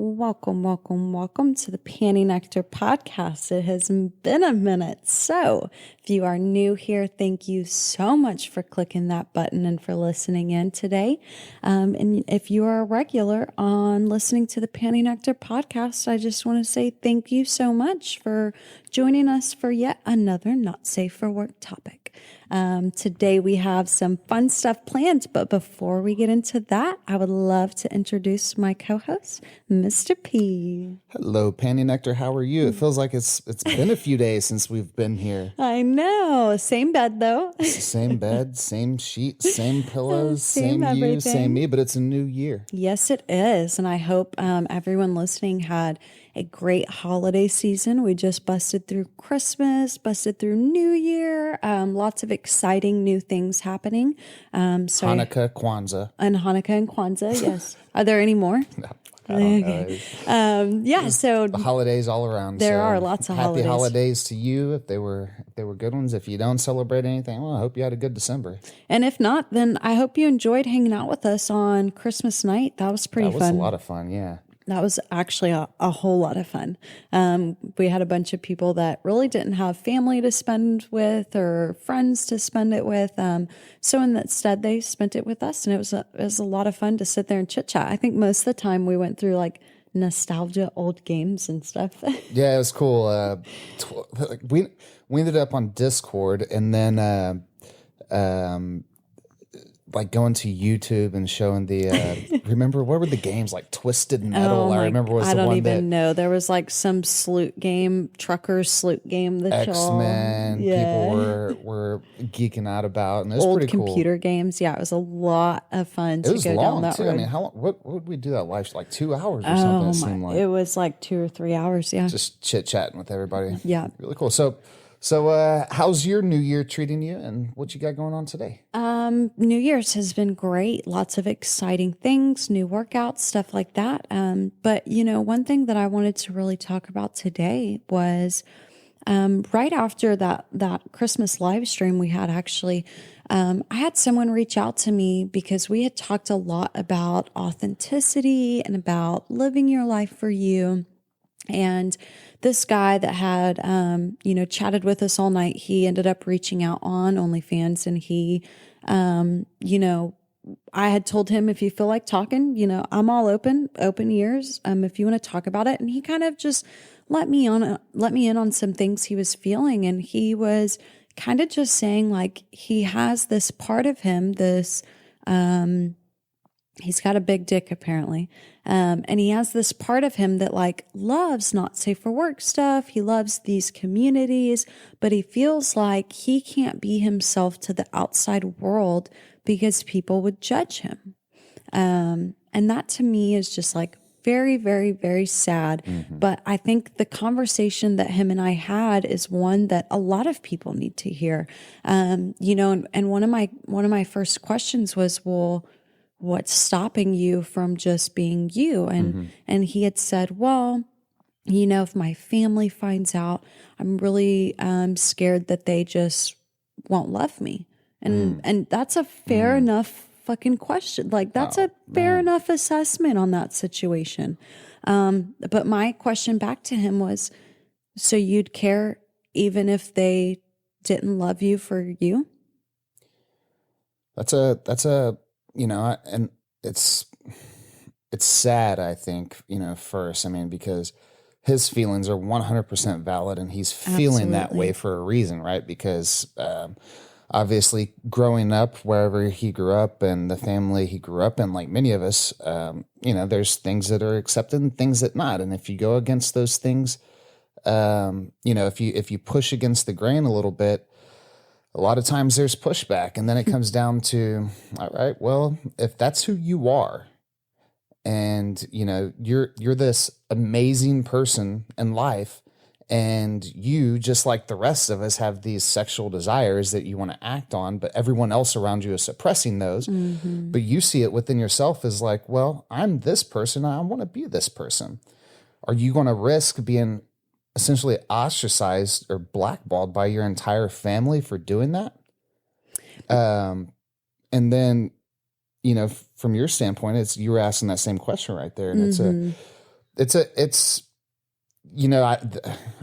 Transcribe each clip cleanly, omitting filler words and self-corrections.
Welcome, welcome, welcome to the Panty Nectar podcast. It has been a minute. So, if you are new here, thank you so much for clicking that button and for listening in today. And if you are a regular on listening to the Panty Nectar podcast, I just want to say thank you so much for joining us for yet another Not Safe for Work topic. Today we have some fun stuff planned, but before we get into that, I would love to introduce my co-host, Mr. P. Hello, Panty Nectar. How are you? It feels like it's been a few days since we've been here. I know. Same bed, though. Same bed, same sheets, same pillows, same everything. you, same me, but it's a new year. Yes, it is. And I hope everyone listening had a great holiday season. We just busted through Christmas, busted through New Year, lots of exciting new things happening. Hanukkah, Kwanzaa. And Hanukkah and Kwanzaa, yes. Are there any more? No, I don't know. So the holidays all around. There are lots of happy holidays to you if they were good ones. If you don't celebrate anything, well, I hope you had a good December. And if not, then I hope you enjoyed hanging out with us on Christmas night. That was pretty fun. That was a lot of fun, yeah. That was actually a whole lot of fun. We had a bunch of people that really didn't have family to spend with or friends to spend it with. So instead, they spent it with us, and it was a lot of fun to sit there and chit chat. I think most of the time we went through like nostalgia, old games and stuff. Yeah, it was cool. We ended up on Discord, and then like going to YouTube and showing the remember what were the games like Twisted Metal? I remember was I the don't one even know. There was like some sloot game, truckers sloot game that X-Men people were geeking out about, and it was old pretty cool. computer games. Yeah, it was a lot of fun to It was go long down that too. road. I mean, how long, what would we do that live? Like 2 hours or something. It seemed like It was like 2 or 3 hours. Yeah, just chit chatting with everybody. Yeah, really cool. So, how's your New Year treating you, and what you got going on today? New Year's has been great. Lots of exciting things, new workouts, stuff like that. But one thing that I wanted to really talk about today was right after that Christmas live stream we had. Actually, I had someone reach out to me because we had talked a lot about authenticity and about living your life for you. And this guy that had, chatted with us all night, he ended up reaching out on OnlyFans, and he, I had told him, if you feel like talking, I'm all open ears. If you want to talk about it. And he kind of just let me in on some things he was feeling. And he was kind of just saying like, he has this part of him, he's got a big dick apparently. And he has this part of him that like loves not safe for work stuff. He loves these communities, but he feels like he can't be himself to the outside world because people would judge him. And that to me is just like very, very, very sad. Mm-hmm. But I think the conversation that him and I had is one that a lot of people need to hear. And one of my first questions was, well, what's stopping you from just being you? And he had said, well, if my family finds out, I'm really scared that they just won't love me. And that's a fair enough fucking question. Like that's a fair enough assessment on that situation. But my question back to him was, so you'd care even if they didn't love you for you? That's a and it's sad, I think, first, I mean, because his feelings are 100% valid, and he's feeling that way for a reason, right? Because obviously growing up wherever he grew up and the family he grew up in, like many of us, there's things that are accepted and things that not. And if you go against those things, if you push against the grain a little bit, a lot of times there's pushback, and then it comes down to, all right, well, if that's who you are, and you're this amazing person in life, and you, just like the rest of us, have these sexual desires that you want to act on, but everyone else around you is suppressing those. Mm-hmm. But you see it within yourself as like, well, I'm this person, I want to be this person. Are you going to risk being essentially ostracized or blackballed by your entire family for doing that? And then, from your standpoint, you were asking that same question right there. And it's I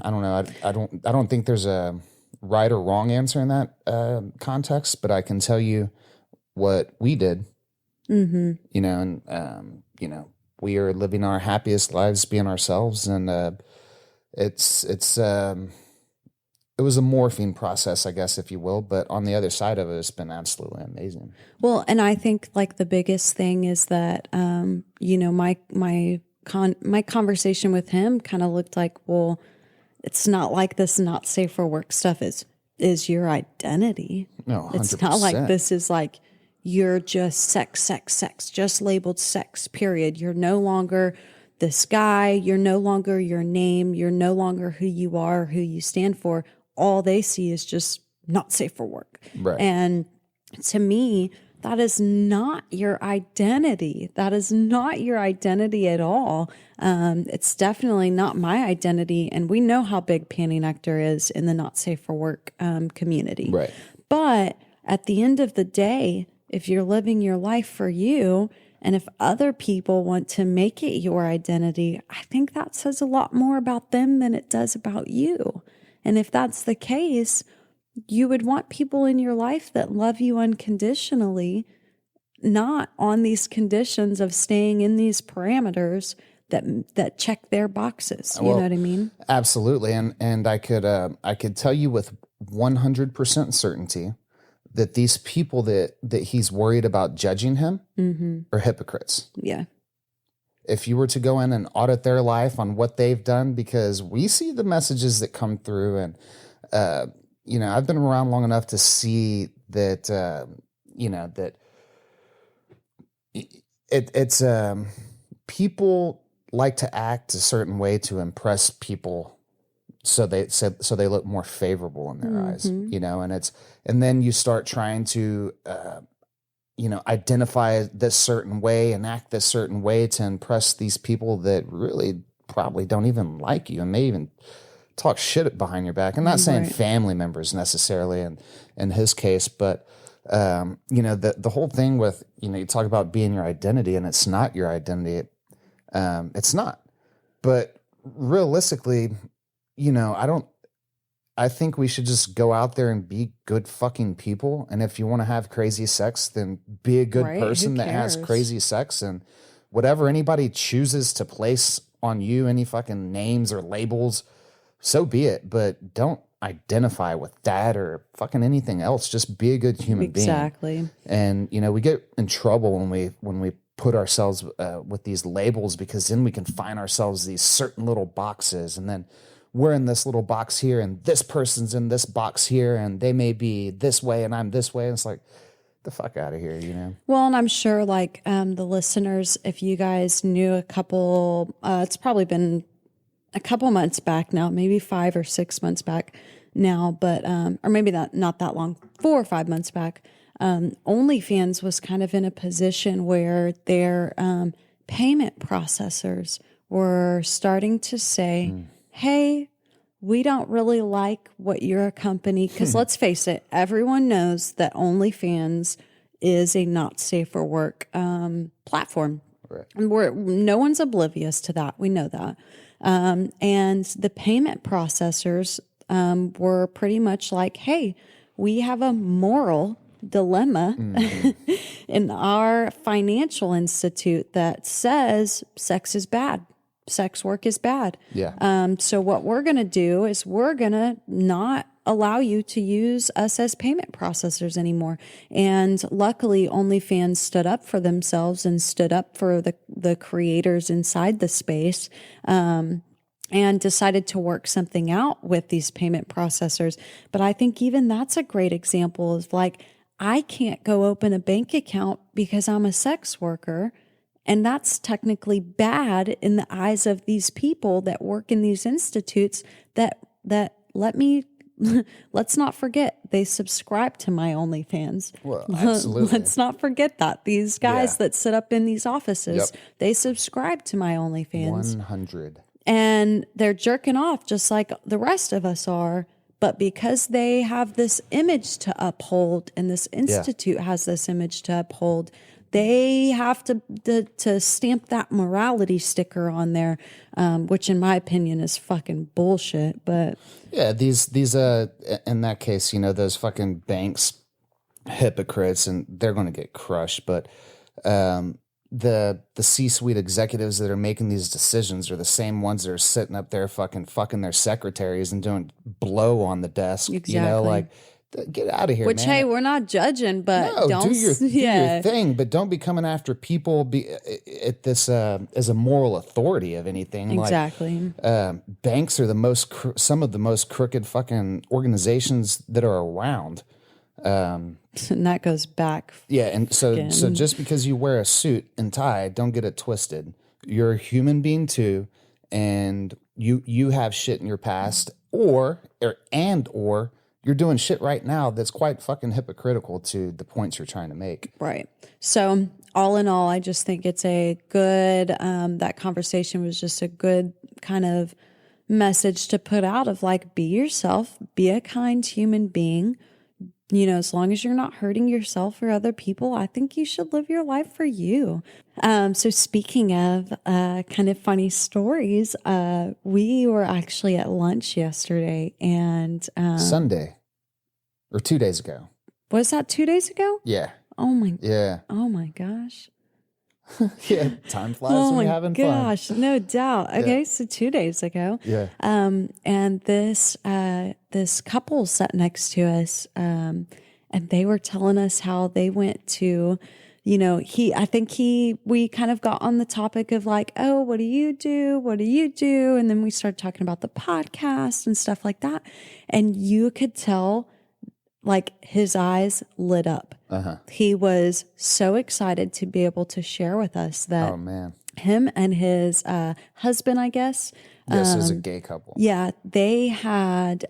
don't know. I don't think there's a right or wrong answer in that context, but I can tell you what we did. Mm-hmm. And we are living our happiest lives, being ourselves, and it was a morphine process, I guess, if you will. But on the other side of it, it's been absolutely amazing. Well, and I think like the biggest thing is that, my conversation with him kind of looked like, well, it's not like this not safe for work stuff is your identity. No, 100%. It's not like this is like, you're just sex, just labeled sex, period. You're no longer this guy. You're no longer your name. You're no longer who you are, who you stand for. All they see is just not safe for work. Right. And to me, that is not your identity. That is not your identity at all. It's definitely not my identity. And we know how big Panty Nectar is in the not safe for work community. Right. But at the end of the day, if you're living your life for you, and if other people want to make it your identity, I think that says a lot more about them than it does about you. And if that's the case, you would want people in your life that love you unconditionally, not on these conditions of staying in these parameters that check their boxes. You know what I mean? Absolutely. And I could tell you with 100% certainty that these people that he's worried about judging him are hypocrites. Yeah. If you were to go in and audit their life on what they've done, because we see the messages that come through, and I've been around long enough to see that that it's people like to act a certain way to impress people, so they look more favorable in their eyes, and then you start trying to identify this certain way and act this certain way to impress these people that really probably don't even like you and may even talk shit behind your back. I'm not saying family members necessarily in his case, but the whole thing with, you talk about being your identity, and it's not your identity. It's not. But realistically, I think we should just go out there and be good fucking people. And if you want to have crazy sex, then be a good person that has crazy sex. And whatever anybody chooses to place on you, any fucking names or labels, so be it. But don't identify with that or fucking anything else. Just be a good human being. Exactly. And, we get in trouble when we put ourselves with these labels, because then we can find ourselves these certain little boxes, and then we're in this little box here, and this person's in this box here, and they may be this way and I'm this way. And it's like, the fuck out of here, Well, and I'm sure the listeners, if you guys knew a couple, it's probably been a couple months back now, maybe 5 or 6 months back now, but, or maybe not that long, 4 or 5 months back. OnlyFans was kind of in a position where their payment processors were starting to say, hey, we don't really like what you're a company, because let's face it, everyone knows that OnlyFans is a not safe for work platform. Right. And no one's oblivious to that. We know that. And the payment processors were pretty much like, hey, we have a moral dilemma in our financial institute that says sex is bad. Sex work is bad. Yeah. So what we're going to do is we're going to not allow you to use us as payment processors anymore. And luckily, OnlyFans stood up for themselves and stood up for the creators inside the space, and decided to work something out with these payment processors. But I think even that's a great example of I can't go open a bank account because I'm a sex worker. And that's technically bad in the eyes of these people that work in these institutes that let's not forget, they subscribe to my OnlyFans. Well, absolutely. Let's not forget that. These guys that sit up in these offices, they subscribe to my OnlyFans. 100. And they're jerking off just like the rest of us are. But because they have this image to uphold, and this institute has this image to uphold, they have to stamp that morality sticker on there, which in my opinion is fucking bullshit. But yeah, these in that case, those fucking banks hypocrites, and they're going to get crushed. But the C-suite executives that are making these decisions are the same ones that are sitting up there fucking their secretaries and doing blow on the desk. Exactly. Get out of here, which, man. hey, we're not judging, but No, don't do your thing, but don't be coming after people at this as a moral authority of anything. Exactly. Banks are some of the most crooked fucking organizations that are around. And that goes back. Yeah, and so just because you wear a suit and tie, don't get it twisted. You're a human being too, and you have shit in your past, or you're doing shit right now that's quite fucking hypocritical to the points you're trying to make. Right. So all in all, I just think it's a good, that conversation was just a good kind of message to put out of like, be yourself, be a kind human being. As long as you're not hurting yourself or other people, I think you should live your life for you. So speaking of kind of funny stories, we were actually at lunch yesterday and Sunday or 2 days ago. Was that 2 days ago? Yeah. Oh my. Yeah. Oh my gosh. Yeah. Time flies when you're having fun. Oh my gosh, no doubt. Okay, so 2 days ago. Yeah. And this couple sat next to us, and they were telling us how they went to, we kind of got on the topic of like, oh, what do you do? What do you do? And then we started talking about the podcast and stuff like that. And you could tell like his eyes lit up. He was so excited to be able to share with us that him and his husband, I guess. Yes, is a gay couple. Yeah, they had,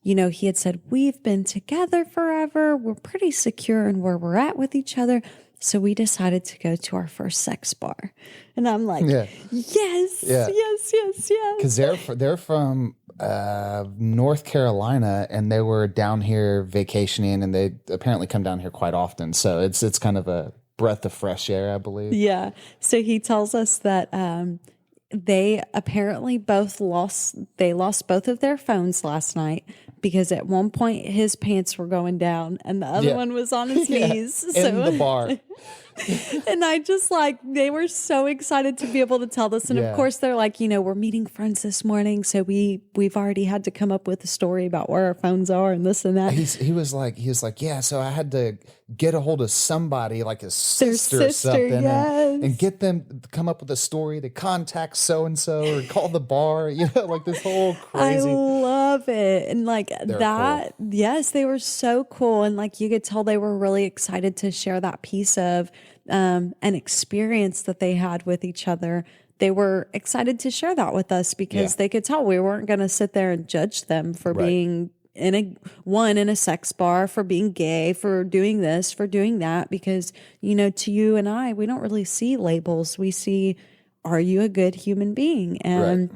he had said, we've been together forever. We're pretty secure in where we're at with each other. So we decided to go to our first sex bar. And I'm like, yes. Because they're from North Carolina, and they were down here vacationing, and they apparently come down here quite often. So it's kind of a breath of fresh air, I believe. Yeah. So he tells us that they apparently lost both of their phones last night because at one point his pants were going down and the other one was on his knees. In the bar. And I just they were so excited to be able to tell this. And of course they're like, we're meeting friends this morning. So we've already had to come up with a story about where our phones are and this and that. He was like, yeah, so I had to get a hold of somebody like his sister or something and get them to come up with a story to contact so-and-so or call the bar, like this whole crazy. I love it. And that, cool. Yes, they were so cool. And you could tell they were really excited to share that piece of an experience that they had with each other. They were excited to share that with us because they could tell we weren't going to sit there and judge them for being in a sex bar, for being gay, for doing this, for doing that, because, to you and I, we don't really see labels. We see, are you a good human being? And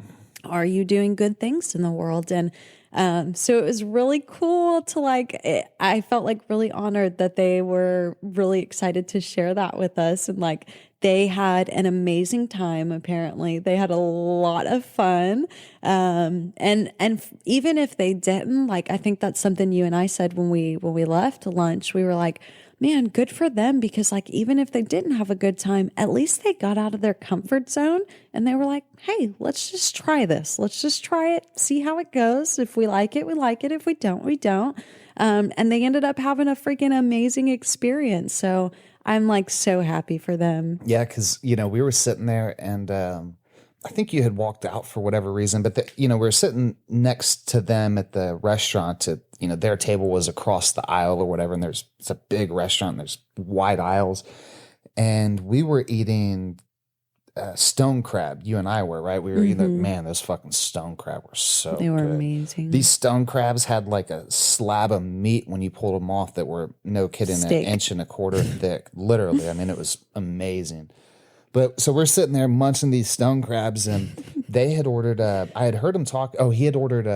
are you doing good things in the world? And so it was really cool to I felt really honored that they were really excited to share that with us. And they had an amazing time. Apparently they had a lot of fun. And even if they didn't, I think that's something you and I said when we left lunch. We were like, man, good for them, because even if they didn't have a good time, at least they got out of their comfort zone and they were like, hey, let's just try this. Let's just try it, see how it goes. If we like it, we like it. If we don't, we don't. And they ended up having a freaking amazing experience. So I'm so happy for them. Yeah, because, we were sitting there and I think you had walked out for whatever reason, but we were sitting next to them at the restaurant. Their table was across the aisle or whatever, and it's a big restaurant. And there's wide aisles, and we were eating stone crab. You and I were, right? We were eating. Man, those fucking stone crab were so. They were good. Amazing. These stone crabs had a slab of meat when you pulled them off that were, no kidding, Steak. 1.25 inches thick. Literally, I mean, it was amazing. But so we're sitting there munching these stone crabs, and they had ordered. I had heard him talk. Oh, he had ordered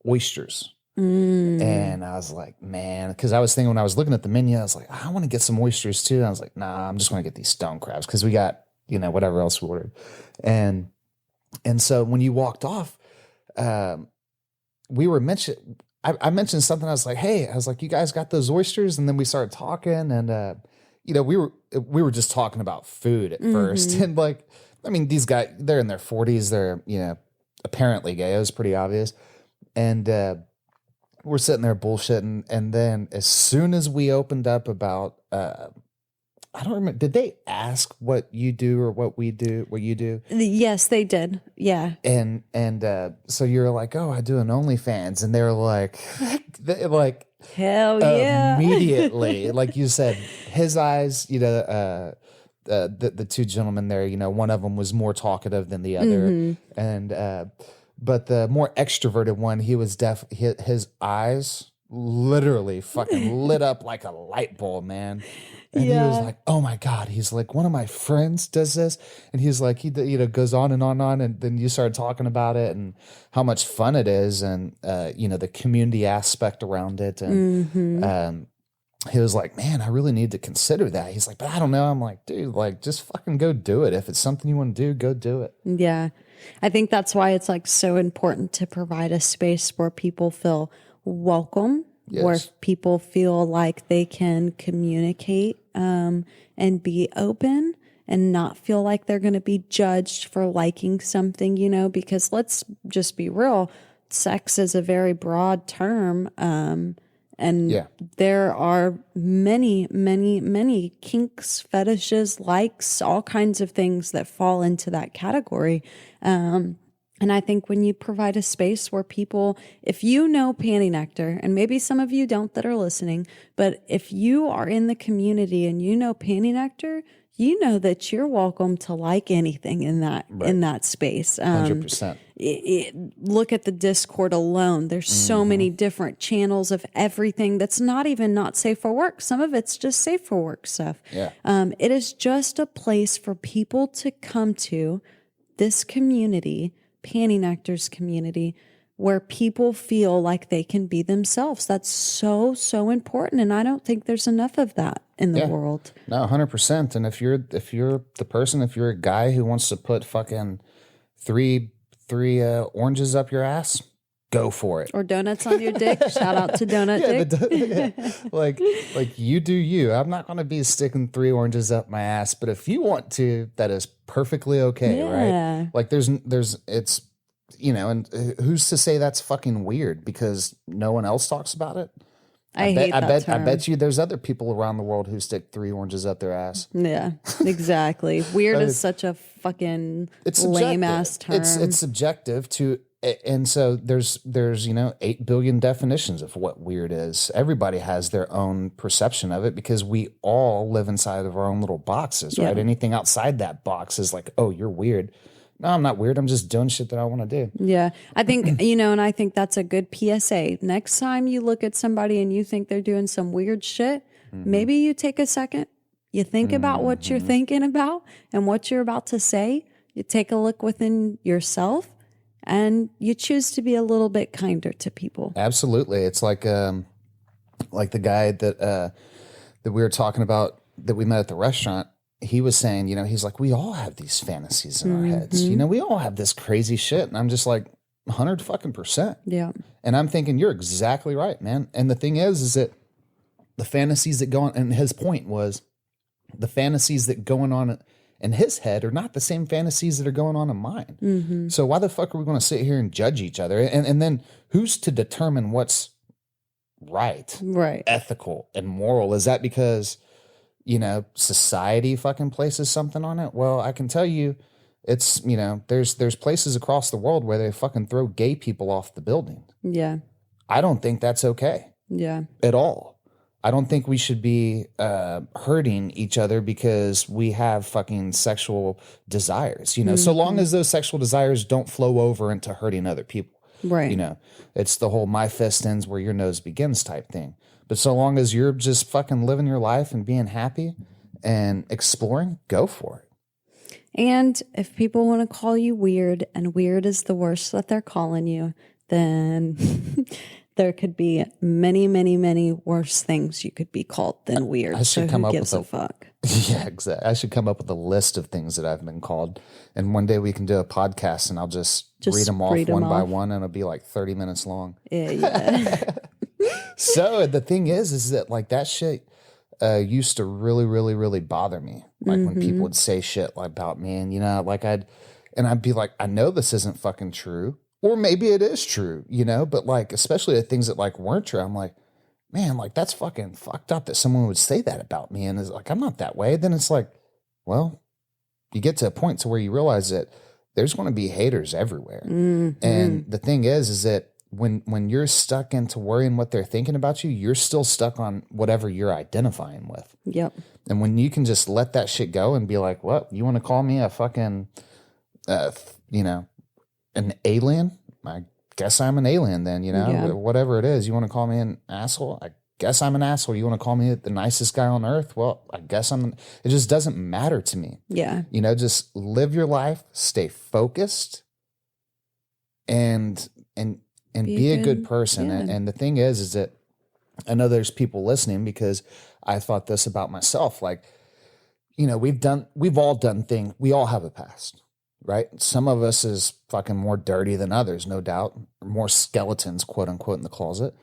oysters. And I was like, man, because I was thinking when I was looking at the menu, I was like, I want to get some oysters too. And I was like, nah, I'm just going to get these stone crabs because we got, whatever else we ordered. And so when you walked off, we were mentioned, I mentioned something. I was like, hey, I was like, you guys got those oysters? And then we started talking and, we were just talking about food at first. And like, I mean, these guys, they're in their 40s. They're, apparently gay. It was pretty obvious. And, we're sitting there bullshitting. And then as soon as we opened up about, I don't remember, did they ask what you do or what we do, what you do? Yes, they did. Yeah. And so you're like, oh, I do an OnlyFans. And they're like, hell yeah. Immediately, like you said, his eyes, the two gentlemen there, one of them was more talkative than the other. And, but the more extroverted one, he was his eyes literally fucking lit up like a light bulb, man. And he was like, oh my God, he's like, one of my friends does this. And he's like, he goes on and on and on. And then you start talking about it and how much fun it is and, the community aspect around it. And he was like, man, I really need to consider that. He's like, but I don't know. I'm like, dude, like, just fucking go do it. If it's something you want to do, go do it. Yeah. I think that's why it's like so important to provide a space where people feel welcome, where people feel like they can communicate and be open and not feel like they're going to be judged for liking something, because let's just be real. Sex is a very broad term. And there are many, many, many kinks, fetishes, likes, all kinds of things that fall into that category. And I think when you provide a space where people, if you know Panty Nectar, and maybe some of you don't that are listening, but if you are in the community and you know Panty Nectar, you know that you're welcome to like anything in that space. 100%. Look at the Discord alone. There's so many different channels of everything that's not even not safe for work. Some of it's just safe for work stuff. Yeah. It is just a place for people to come to, this community, Panty Nectar's community, where people feel like they can be themselves. That's so, so important. And I don't think there's enough of that in the world. No, 100%. And if you're the person, if you're a guy who wants to put fucking three oranges up your ass, go for it. Or donuts on your dick. Shout out to Donut Dick. Like you do you. I'm not going to be sticking 3 oranges up my ass, but if you want to, that is perfectly okay, right? Like there's it's, and who's to say that's fucking weird because no one else talks about it? I bet you there's other people around the world who stick 3 oranges up their ass. Yeah, exactly. Weird is such a fucking lame ass term. It's subjective to, and so there's 8 billion definitions of what weird is. Everybody has their own perception of it because we all live inside of our own little boxes, right? Anything outside that box is like, oh, you're weird. No, I'm not weird. I'm just doing shit that I want to do. Yeah. I think, and I think that's a good PSA. Next time you look at somebody and you think they're doing some weird shit, maybe you take a second, you think about what you're thinking about and what you're about to say. You take a look within yourself and you choose to be a little bit kinder to people. Absolutely. It's like the guy that we were talking about that we met at the restaurant. He was saying, he's like, we all have these fantasies in our heads. We all have this crazy shit. And I'm just like, 100%. Yeah. And I'm thinking, you're exactly right, man. And the thing is that the fantasies that go on, and his point was the fantasies that going on in his head are not the same fantasies that are going on in mine. So why the fuck are we going to sit here and judge each other? And then who's to determine what's right, ethical, and moral? Is that because society fucking places something on it? Well, I can tell you it's, there's places across the world where they fucking throw gay people off the building. Yeah. I don't think that's okay. Yeah. At all. I don't think we should be hurting each other because we have fucking sexual desires, so long as those sexual desires don't flow over into hurting other people. Right. It's the whole my fist ends where your nose begins type thing. But so long as you're just fucking living your life and being happy and exploring, go for it. And if people want to call you weird and weird is the worst that they're calling you, then there could be many, many, many worse things you could be called than weird. I should come who up gives with a fuck? Yeah, exactly. I should come up with a list of things that I've been called. And one day we can do a podcast and I'll just read them off one by one, and it'll be like 30 minutes long. Yeah. So the thing is that like that shit used to really, really, really bother me. Like when people would say shit about me, and like I'd be like, I know this isn't fucking true. Or maybe it is true, but like, especially the things that like weren't true, I'm like, man, like that's fucking fucked up that someone would say that about me. And it's like, I'm not that way. Then it's like, well, you get to a point to where you realize that there's going to be haters everywhere. And the thing is that when you're stuck into worrying what they're thinking about you, you're still stuck on whatever you're identifying with. Yep. And when you can just let that shit go and be like, what, you want to call me a fucking, an alien? I guess I'm an alien then, whatever it is. You want to call me an asshole? I guess I'm an asshole. You want to call me the nicest guy on earth? Well, I guess it just doesn't matter to me. Yeah. Just live your life, stay focused, and be a good person. Yeah. And the thing is that I know there's people listening, because I thought this about myself. Like, we've all done things. We all have a past. Right? Some of us is fucking more dirty than others, no doubt. More skeletons, quote unquote, in the closet.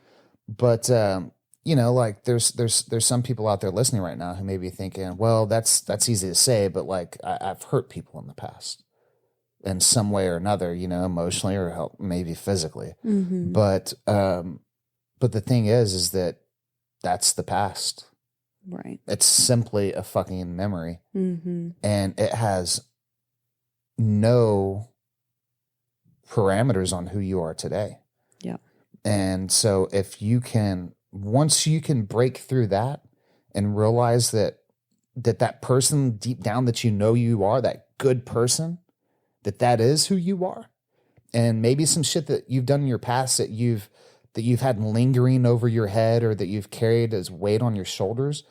But like there's some people out there listening right now who may be thinking, well, that's easy to say, but like I've hurt people in the past in some way or another, emotionally or maybe physically. But the thing is that that's the past. Right. It's simply a fucking memory, and it has no parameters on who you are today. Yeah. And so once you can break through that and realize that person deep down that you are, that good person, that is who you are. And maybe some shit that you've done in your past that you've had lingering over your head, or that you've carried as weight on your shoulders.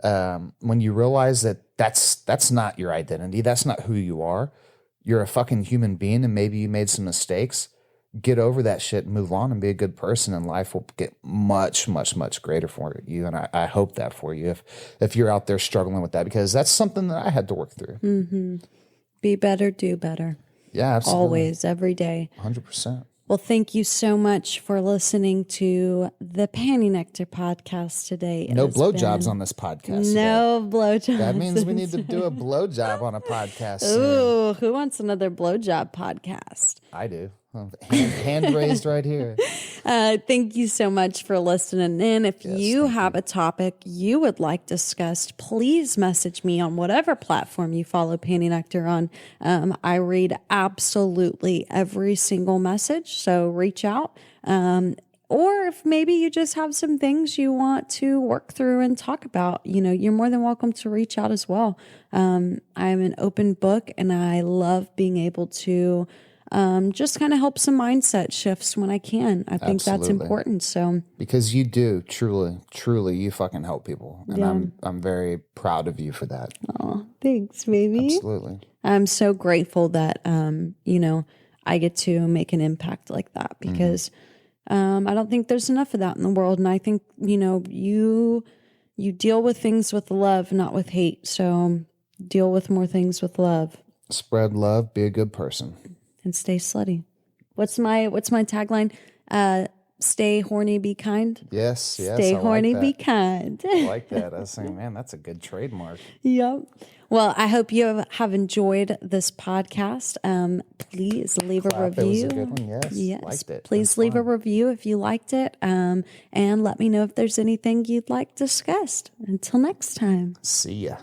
When you realize that that's not your identity, that's not who you are. You're a fucking human being, and maybe you made some mistakes. Get over that shit and move on and be a good person, and life will get much, much, much greater for you. And I hope that for you if you're out there struggling with that, because that's something that I had to work through. Be better, do better. Yeah, absolutely. Always, every day. 100%. Well, thank you so much for listening to the Panty Nectar podcast today. No blowjobs on this podcast. No blowjobs. That means we need to do a blowjob on a podcast soon. Ooh, who wants another blowjob podcast? I do. Hand raised right here. Thank you so much for listening in. If you have a topic you would like discussed, please message me on whatever platform you follow Panty Nectar on. I read absolutely every single message, so reach out. Or if maybe you just have some things you want to work through and talk about, you're more than welcome to reach out as well. I'm an open book, and I love being able to just kind of help some mindset shifts when I can. I think that's important. So because you do truly, you fucking help people, and I'm very proud of you for that. Oh, thanks, baby. Absolutely. I'm so grateful that I get to make an impact like that, because I don't think there's enough of that in the world, and I think you deal with things with love, not with hate. So deal with more things with love. Spread love. Be a good person. And stay slutty. What's my tagline? Stay horny, be kind. Yes. Stay horny, be kind. I like that. I was saying, man, that's a good trademark. Yep. Well, I hope you have enjoyed this podcast. Please leave a review. It was a good one. Yes. Liked it. Please leave a review if you liked it. And let me know if there's anything you'd like discussed. Until next time. See ya.